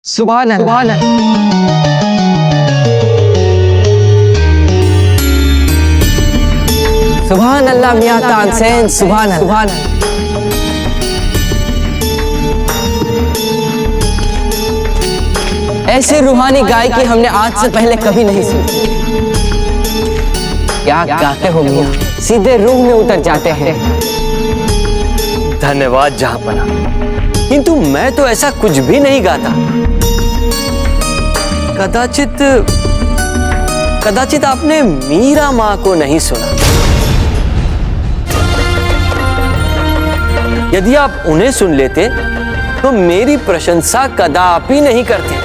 सुभान अल्लाह। सुभान अल्लाह मियां तानसेन, सुभान अल्लाह। ऐसी रूहानी गायकी हमने आज से पहले कभी नहीं सुनी। क्या गाते हो मियां, सीधे रूह में उतर जाते हैं। धन्यवाद जहांपना, किंतु मैं तो ऐसा कुछ भी नहीं गाता। कदाचित आपने मीरा माँ को नहीं सुना। यदि आप उन्हें सुन लेते तो मेरी प्रशंसा कदापि नहीं करते।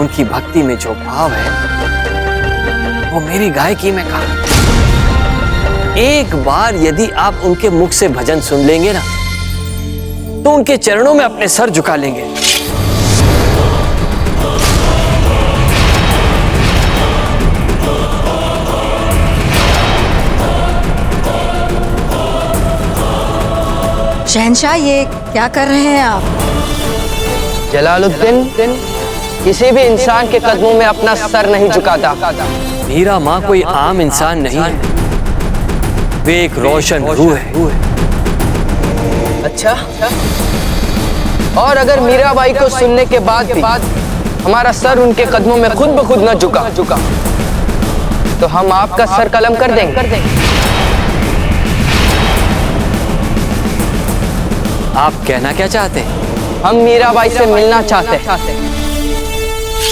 उनकी भक्ति में जो भाव है वो मेरी गायकी में कहाँ। एक बार यदि आप उनके मुख से भजन सुन लेंगे ना, तो उनके चरणों में अपने सर झुका लेंगे। शहंशाह, ये क्या कर रहे हैं आप? जलालुद्दीन किसी भी इंसान के कदमों में अपना सर नहीं झुकाता। मीरा माँ कोई आम इंसान नहीं है, वे एक रोशन रूह है। अच्छा, और अगर मीराबाई को सुनने के बाद भी हमारा सर उनके कदमों में खुद ब खुद न झुका तो हम आपका सर कलम कर देंगे। आप कहना क्या चाहते हैं? हम मीराबाई से मिलना चाहते हैं,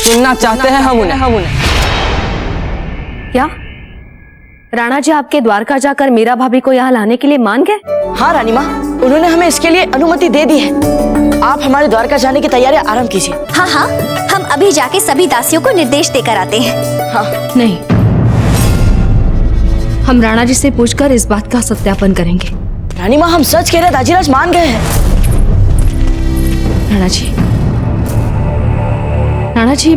सुनना चाहते हैं हम उन्हें। क्या राणा जी आपके द्वारका जाकर मीरा भाभी को यहाँ लाने के लिए मान गए? हाँ रानी माँ, उन्होंने हमें इसके लिए अनुमति दे दी है। आप हमारे द्वारका जाने की तैयारियां आरंभ कीजिए। हाँ हाँ, हम अभी जाके सभी दासियों को निर्देश देकर आते हैं। हाँ। नहीं, हम राणा जी से पूछकर इस बात का सत्यापन करेंगे। रानी माँ, हम सच कह रहे हैं, दाजीराज मान गए हैं। राणा जी,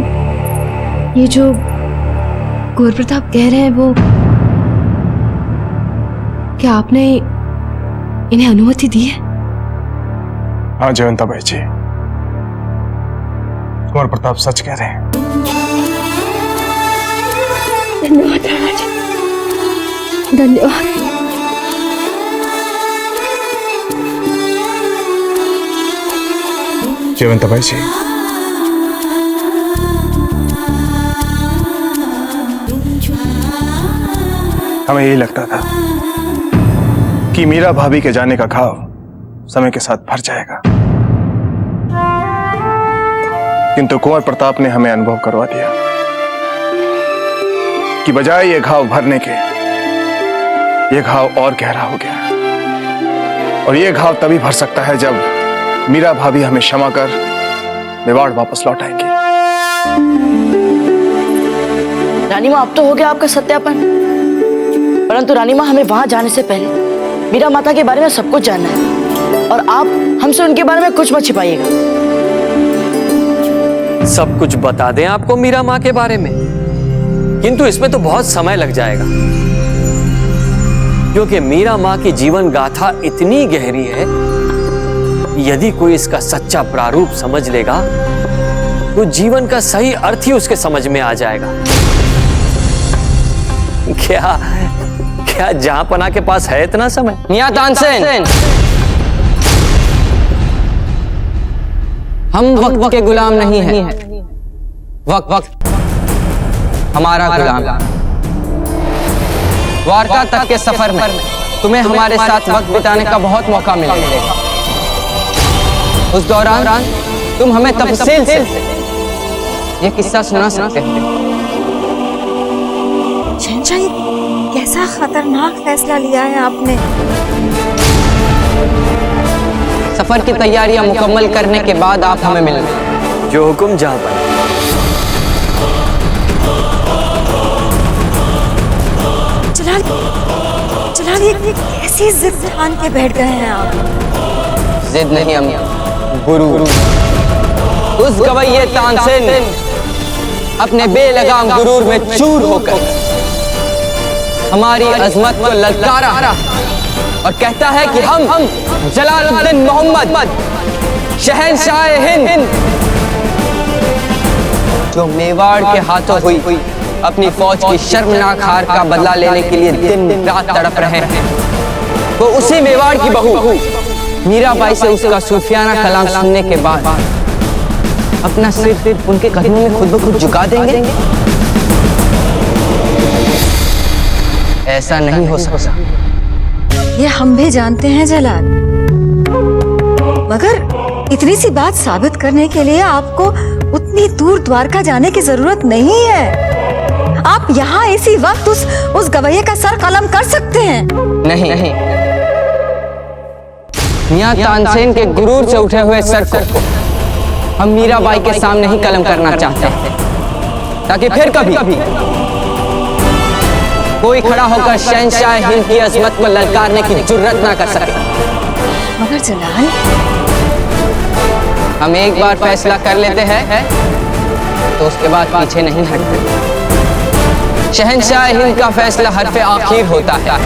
ये जो गौर प्रताप कह रहे हैं वो, क्या आपने इन्हें अनुमति दी है? हाँ जयवंताबाई जी, गौर प्रताप सच कह रहे हैं। धन्यवाद राणा जी, धन्यवाद। जयवंताबाई जी, हमें यही लगता था कि मीरा भाभी के जाने का घाव समय के साथ भर जाएगा, किंतु कुंवर प्रताप ने हमें अनुभव करवा दिया कि बजाय ये घाव भरने के, ये घाव और गहरा हो गया। और ये घाव तभी भर सकता है जब मीरा भाभी हमें क्षमा कर मेवाड़ वापस लौट आएंगी। रानी माँ, अब तो हो गया आपका सत्यापन, परंतु रानी माँ, हमें वहां जाने से पहले मीरा माता के बारे में सब कुछ जानना है, और आप हमसे उनके बारे में कुछ मत छिपाइएगा। सब कुछ बता दें आपको मीरा माँ के बारे में, किंतु इसमें तो बहुत समय लग जाएगा, क्योंकि मीरा माँ की जीवन गाथा इतनी गहरी है, यदि कोई इसका सच्चा प्रारूप समझ लेगा तो जीवन का सही अर्थ ही उसके समझ में आ जाएगा। क्या जहांपना के पास है इतना समय? मियां तानसेन, हम वक्त के गुलाम नहीं हैं, वक्त हमारा गुलाम। द्वारका तक के सफर में तुम्हें हमारे साथ वक्त बिताने का बहुत मौका मिलेगा। उस दौरान तुम हमें तफसील से ये किस्सा सुना सकते हो। शहंशाह, कैसा खतरनाक फैसला लिया है आपने। सफर की तैयारियां मुकम्मल करने के बाद आप हमें मिलना। जो हुक्म जहां पर। ये कैसी जिद ठान के बैठ गए हैं आप? जिद नहीं अम्मी, गुरु। उस गवैये तानसेन अपने बेलगाम गुरूर में चूर होकर हमारी अजमत को ललकारा और कहता है कि हम जलालुद्दीन मोहम्मद शहंशाह हिंद, जो मेवाड़ के हाथों हुई अपनी फौज की शर्मनाक हार का बदला लेने के लिए दिन रात तड़प रहे हैं, वो उसी मेवाड़ की बहू मीराबाई से उसका सूफियाना कलाम सुनने के बाद अपना सिर उनके कदमों में खुद ब खुद झुका देंगे। ऐसा नहीं हो सकता। ये हम भी जानते हैं जलाल, मगर इतनी सी बात साबित करने के लिए आपको उतनी दूर द्वारका जाने की जरूरत नहीं है। आप यहाँ इसी वक्त उस गवैये का सर कलम कर सकते हैं। नहीं, मियां तानसेन के गुरूर से उठे हुए सर को हम मीराबाई के सामने ही कलम करना चाहते हैं, ताकि फिर कभी कोई खड़ा होकर शहंशाह हिंद की अजमत को ललकारने की जुर्रत ना कर सके। मगर जलाल, हम एक बार फैसला कर लेते हैं तो उसके बाद पीछे नहीं हटते। शहंशाह हिंद का फैसला हरफ़े आखिर होता है।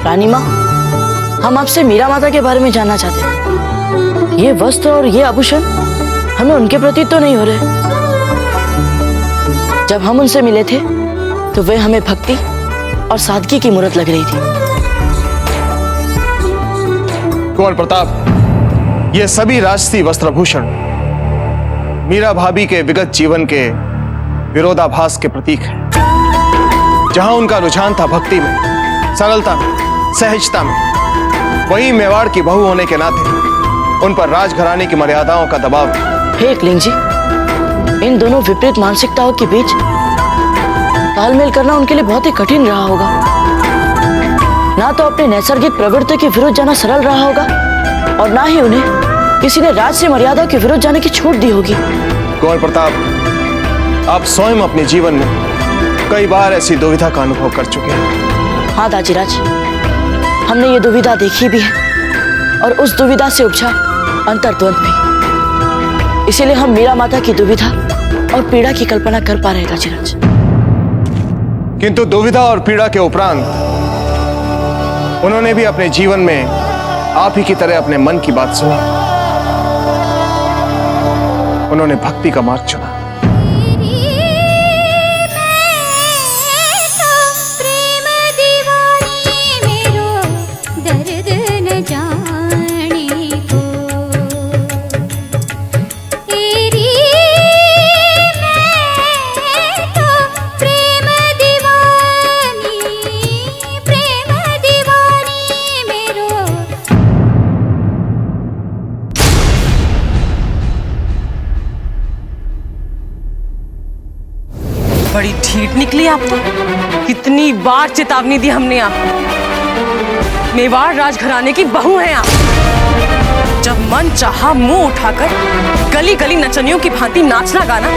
रानी माँ, हम आपसे मीरा माता के बारे में जानना चाहते हैं। ये वस्त्र और ये आभूषण हमें उनके प्रति तो नहीं हो रहे। जब हम उनसे मिले थे तो वे हमें भक्ति और सादगी की मूरत लग रही थी। कुंवर प्रताप, ये सभी राजसी वस्त्रभूषण मीरा भाभी के विगत जीवन के विरोधाभास के प्रतीक हैं। जहां उनका रुझान था भक्ति में, सरलता में, सहजता में, वहीं मेवाड़ की बहू होने के नाते उन पर राजघराने की मर्यादाओं का दबाव है। हे एकलिंग जी, इन दोनों विपरीत मानसिकताओं के बीच तालमेल करना उनके लिए बहुत ही कठिन रहा होगा। ना तो अपने नैसर्गिक प्रवृत्ति के विरुद्ध जाना सरल रहा होगा और ना ही उन्हें किसी ने राज से मर्यादा के विरुद्ध जाने की छूट दी होगी। कुंवर प्रताप, आप स्वयं अपने जीवन में कई बार ऐसी दुविधा का अनुभव कर चुके हैं। हाँ दाजीराज, हमने ये दुविधा देखी भी है और उस दुविधा से उपजा अंतर्द्वंद भी। इसीलिए हम मीरा माता की दुविधा और पीड़ा की कल्पना कर पा रहे हैं दाजीराज। किंतु दुविधा और पीड़ा के उपरांत उन्होंने भी अपने जीवन में आप ही की तरह अपने मन की बात सुनी। उन्होंने भक्ति का मार्ग चुना। बड़ी ढीठ निकली आप तो। कितनी बार चेतावनी दी हमने आपको। मेवाड़ राजघराने की बहू हैं आप। जब मन चाहा मुंह उठाकर गली गली नचनियों की भांति नाचना गाना,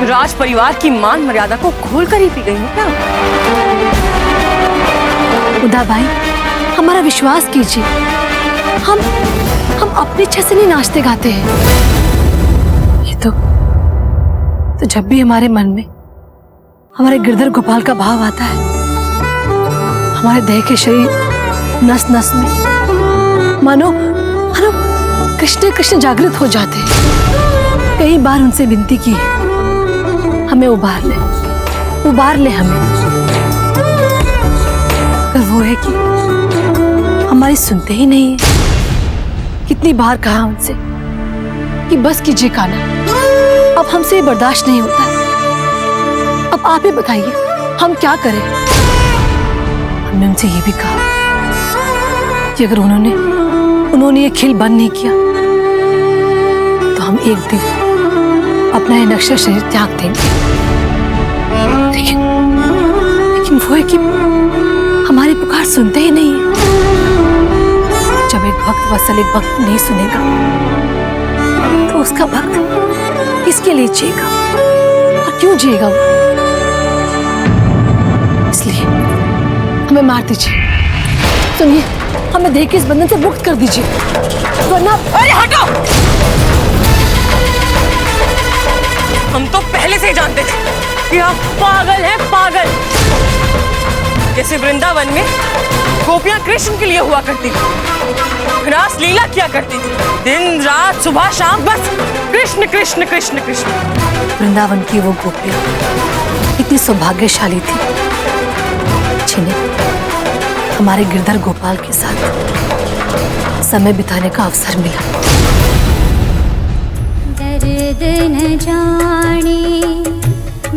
राज परिवार की मान मर्यादा को खोल कर ही पी गई हैं क्या? उदा भाई, हमारा विश्वास कीजिए, हम अपनी इच्छा से नहीं नाचते गाते हैं। ये तो जब भी हमारे मन में हमारे गिरधर गोपाल का भाव आता है, हमारे देह के शरीर नस नस में मानो कृष्ण कृष्ण जागृत हो जाते हैं। कई बार उनसे विनती की है, हमें उबार ले हमें। पर वो है कि हमारी सुनते ही नहीं है। कितनी बार कहा उनसे कि बस कीजिए कान्हा, अब हमसे बर्दाश्त नहीं होता। अब आप ही बताइए हम क्या करें। हमने उनसे ये भी कहा कि अगर उन्होंने ये खिल बंद नहीं किया तो हम एक दिन अपना ये नक्शा शरीर त्याग देंगे। लेकिन लेकिन वो है कि हमारी पुकार सुनते ही नहीं है। जब एक भक्त वत्सल एक भक्त नहीं सुनेगा तो उसका भक्त किसके लिए जिएगा और क्यों जिएगा वो? इसलिए हमें मार दीजिए। सुनिए, हमें देह के इस बंधन से मुक्त कर दीजिए, वरना। अरे हटो! हम तो पहले से ही जानते थे कि आप पागल हैं, पागल। जैसे वृंदावन में गोपियां कृष्ण के लिए हुआ करती थी, रास लीला किया करती थी, दिन रात सुबह शाम बस कृष्ण कृष्ण कृष्ण कृष्ण। वृंदावन की वो गोपियां इतनी सौभाग्यशाली थी जिन्हें हमारे गिरधर गोपाल के साथ समय बिताने का अवसर मिला। दर्द न जाने,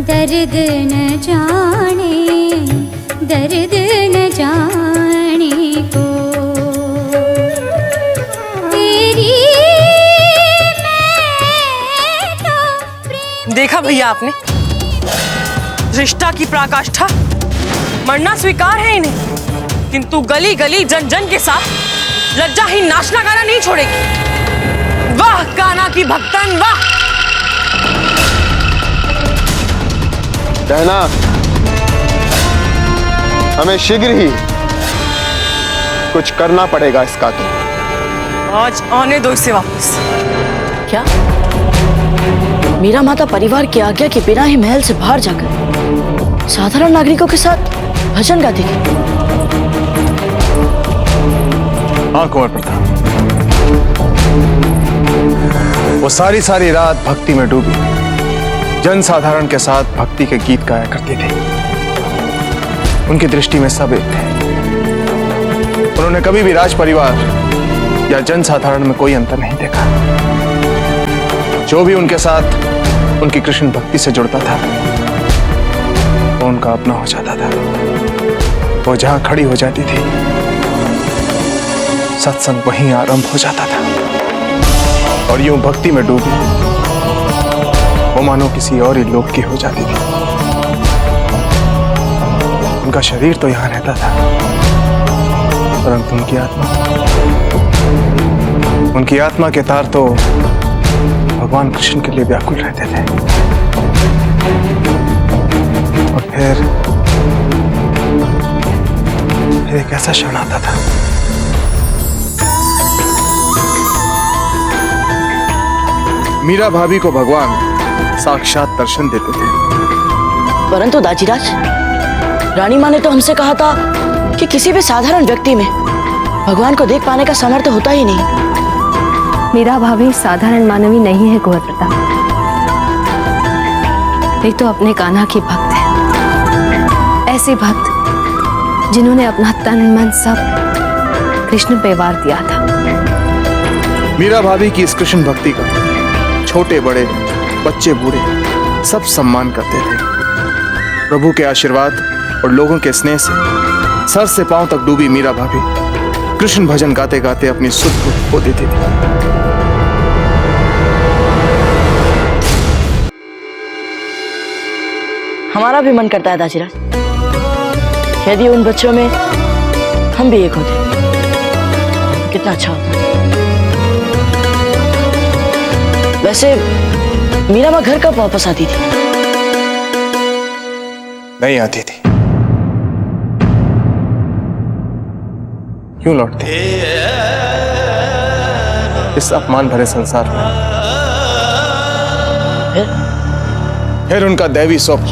दर्द न जाने, दर्द न जाने को तेरी मैं तो। देखा भैया आपने, रिश्ता की पराकाष्ठा, मरना स्वीकार है इन्हें, किंतु गली गली जन जन के साथ लज्जाहीन नाचना गाना नहीं छोड़ेगी। वाह कान्हा की भक्तन, वाह! कहना हमें शीघ्र ही कुछ करना पड़ेगा इसका। तो आज आने दो इसे वापस। क्या मीरा माता परिवार की आज्ञा के बिना ही महल से बाहर जाकर साधारण नागरिकों के साथ भजन गाती थी? हाँ कुंवर प्रताप, वो सारी सारी रात भक्ति में डूबी जन साधारण के साथ भक्ति के गीत गाया करती थी। उनकी दृष्टि में सब एक थे। उन्होंने कभी भी राज परिवार या जन साधारण में कोई अंतर नहीं देखा। जो भी उनके साथ उनकी कृष्ण भक्ति से जुड़ता था वो उनका अपना हो जाता था। वो जहां खड़ी हो जाती थी सत्संग वहीं आरंभ हो जाता था। और यूं भक्ति में डूबी वो मानो किसी और ही लोक की हो जाती थी। उनका शरीर तो यहां रहता था परंतु उनकी आत्मा के तार तो भगवान कृष्ण के लिए व्याकुल रहते थे। और फिर एक ऐसा क्षण आता था मीरा भाभी को भगवान साक्षात दर्शन देते थे। परंतु दाजीराज, रानी माँ ने तो हमसे कहा था कि किसी भी साधारण व्यक्ति में भगवान को देख पाने का सामर्थ्य होता ही नहीं। मीरा भाभी साधारण मानवी नहीं है कुंवर प्रताप, वे तो अपने कान्हा की भक्त है। ऐसे भक्त जिन्होंने अपना तन मन सब कृष्ण पे वार दिया था। मीरा भाभी की इस कृष्ण भक्ति का छोटे बड़े बच्चे बूढ़े सब सम्मान करते थे। प्रभु के आशीर्वाद और लोगों के स्नेह से सर से पांव तक डूबी मीरा भाभी कृष्ण भजन गाते गाते अपनी सुध खो देती थी। हमारा भी मन करता है दाजीराज, यदि उन बच्चों में हम भी एक होते कितना अच्छा होता। वैसे मीरा माँ घर कब वापस आती थी? नहीं आती थी। क्यों लौटती? इस अपमान भरे संसार में फिर उनका दैवी स्वप्न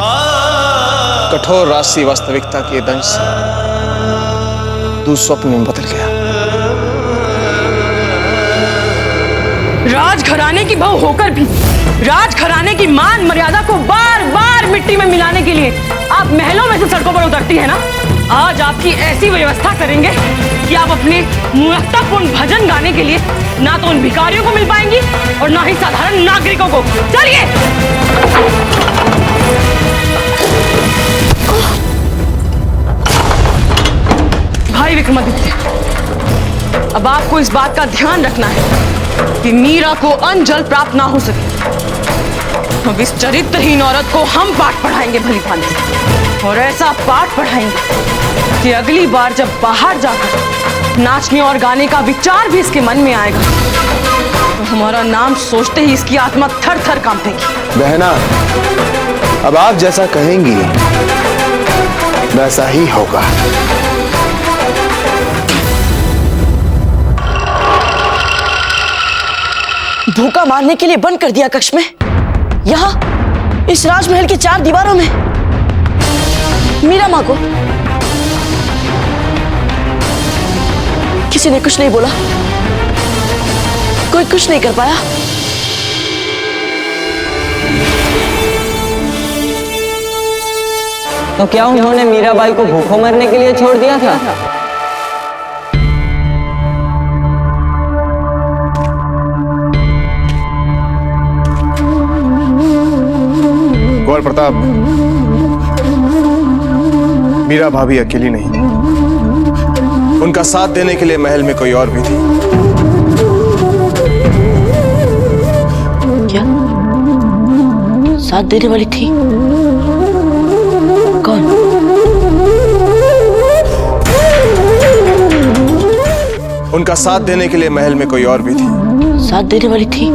कठोर राशि वास्तविकता के दंश से दुस्वप्न में बदल गया। राजघराने की बहू होकर भी राजघराने की मान मर्यादा को बार बार मिट्टी में मिलाने के लिए आप महलों में से सड़कों पर उतरती है ना। आज आपकी ऐसी व्यवस्था करेंगे कि आप अपने मूर्खतापूर्ण भजन गाने के लिए ना तो उन भिखारियों को मिल पाएंगी और ना ही साधारण नागरिकों को। चलिए। भाई विक्रमादित्य, अब आपको इस बात का ध्यान रखना है कि मीरा को अन्न जल प्राप्त ना हो सके। अब इस चरित्रहीन औरत को हम पाठ पढ़ाएंगे भली भांति। और ऐसा पाठ पढ़ाएंगे कि अगली बार जब बाहर जाकर नाचने और गाने का विचार भी इसके मन में आएगा तो हमारा नाम सोचते ही इसकी आत्मा थर थर कांपेगी। बहना, अब आप जैसा कहेंगी वैसा ही होगा। धोखा मारने के लिए बंद कर दिया कक्ष में, यहाँ इस राजमहल की 4 दीवारों में मीरा माँ को किसी ने कुछ नहीं बोला, कोई कुछ नहीं कर पाया। तो क्या उन्होंने मीराबाई को भूखों मरने के लिए छोड़ दिया था? गौर प्रताप, मीरा भाभी अकेली नहीं थी, उनका साथ देने के लिए महल में कोई और भी थी। क्या साथ देने वाली थी? कौन? उनका साथ देने के लिए महल में कोई और भी थी। साथ देने वाली थी?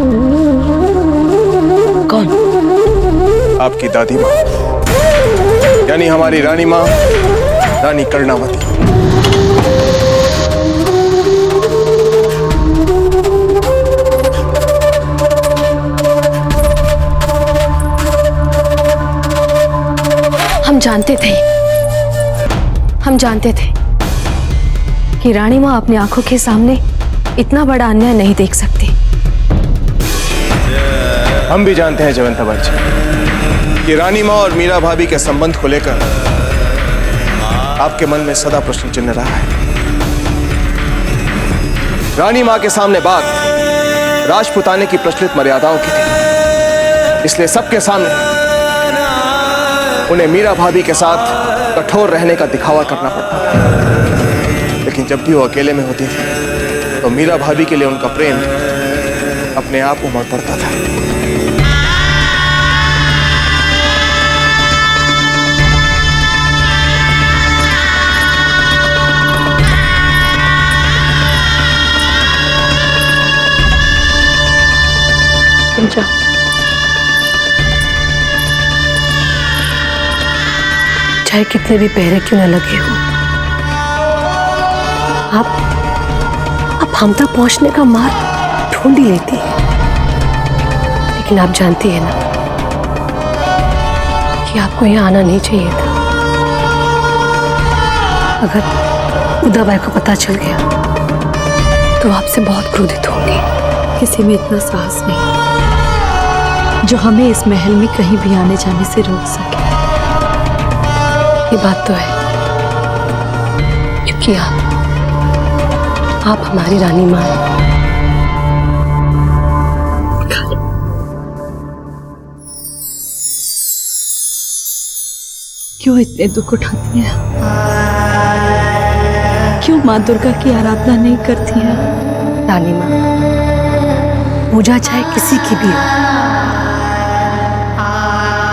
कौन? आपकी दादी माँ, यानी हमारी रानी माँ, रानी कर्णावती। हम जानते थे कि रानी माँ अपनी आंखों के सामने इतना बड़ा अन्याय नहीं देख सकती। हम भी जानते हैं जयवंता बाई जी कि रानी माँ और मीरा भाभी के संबंध को लेकर आपके मन में सदा प्रश्न चिन्ह रहा है। रानी माँ के सामने बात राजपुताने की प्रचलित मर्यादाओं की थी, इसलिए सबके सामने उन्हें मीरा भाभी के साथ कठोर रहने का दिखावा करना पड़ता था। लेकिन जब भी वो अकेले में होती थी तो मीरा भाभी के लिए उनका प्रेम अपने आप उमड़ पड़ता था। चाहे कितने भी पहरे क्यों न लगे हो, आप हम तक पहुंचने का मार्ग ढूंढ ही लेती है। लेकिन आप जानती है ना कि आपको यहाँ आना नहीं चाहिए था। अगर उदाबाई को पता चल गया तो आपसे बहुत क्रोधित होंगी। किसी में इतना साहस नहीं जो हमें इस महल में कहीं भी आने जाने से रोक सके। ये बात तो है क्योंकि आप हमारी रानी माँ हैं। क्यों इतने दुख उठाती हैं? क्यों माँ दुर्गा की आराधना नहीं करती हैं? रानी माँ, पूजा चाहे किसी की भी हो,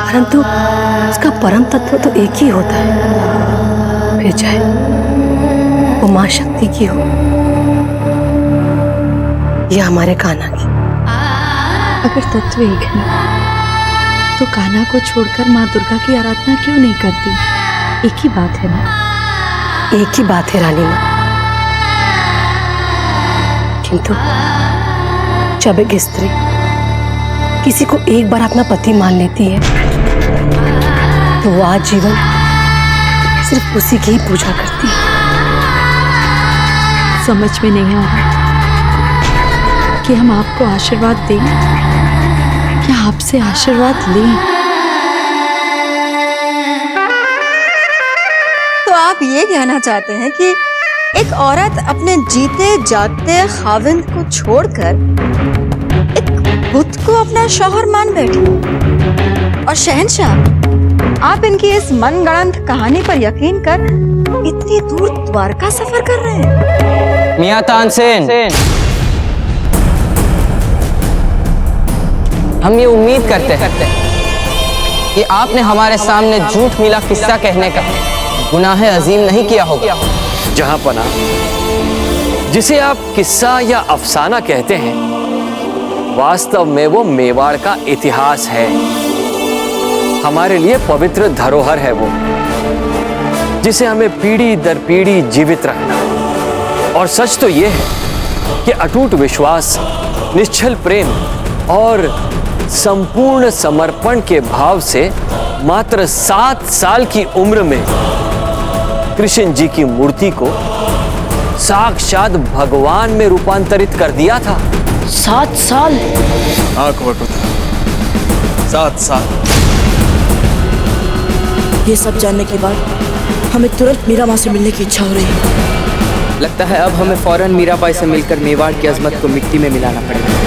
परंतु उसका परम तत्व तो एक ही होता है। फिर चाहे वो माँ शक्ति की हो या हमारे कान्हा की। अगर तत्व एक है तो कान्हा को छोड़कर माँ दुर्गा की आराधना क्यों नहीं करती? एक ही बात है ना, एक ही बात है रानी माँ। किंतु जब एक स्त्री किसी को एक बार अपना पति मान लेती है तो वो आजीवन सिर्फ उसी की ही पूजा करती है। समझ में नहीं आ रहा कि हम आपको आशीर्वाद दें या आपसे आशीर्वाद लें। तो आप ये कहना चाहते हैं कि एक औरत अपने जीते जागते खाविंद को छोड़कर एक बुत को अपना शौहर मान बैठी? और शहंशाह, आप इनकी इस मनगढ़ंत कहानी पर यकीन कर इतनी दूर द्वारका सफर कर रहे हैं? मियां तानसेन, हम ये उम्मीद करते हैं कि आपने हमारे सामने झूठ मिला किस्सा कहने का गुनाह अजीम नहीं किया होगा। जहां पना, जिसे आप किस्सा या अफसाना कहते हैं, वास्तव में वो मेवाड़ का इतिहास है। हमारे लिए पवित्र धरोहर है वो, जिसे हमें पीढ़ी दर पीढ़ी जीवित रखना। और सच तो ये है कि अटूट विश्वास, निश्चल प्रेम और संपूर्ण समर्पण के भाव से मात्र 7 साल की उम्र में कृष्ण जी की मूर्ति को साक्षात भगवान में रूपांतरित कर दिया था। 7 साल? हाँ कुंवर, 7 साल। ये सब जानने के बाद हमें तुरंत मीरा माँ से मिलने की इच्छा हो रही है। लगता है अब हमें फौरन मीराबाई से मिलकर मेवाड़ की अजमत को मिट्टी में मिलाना पड़ेगा।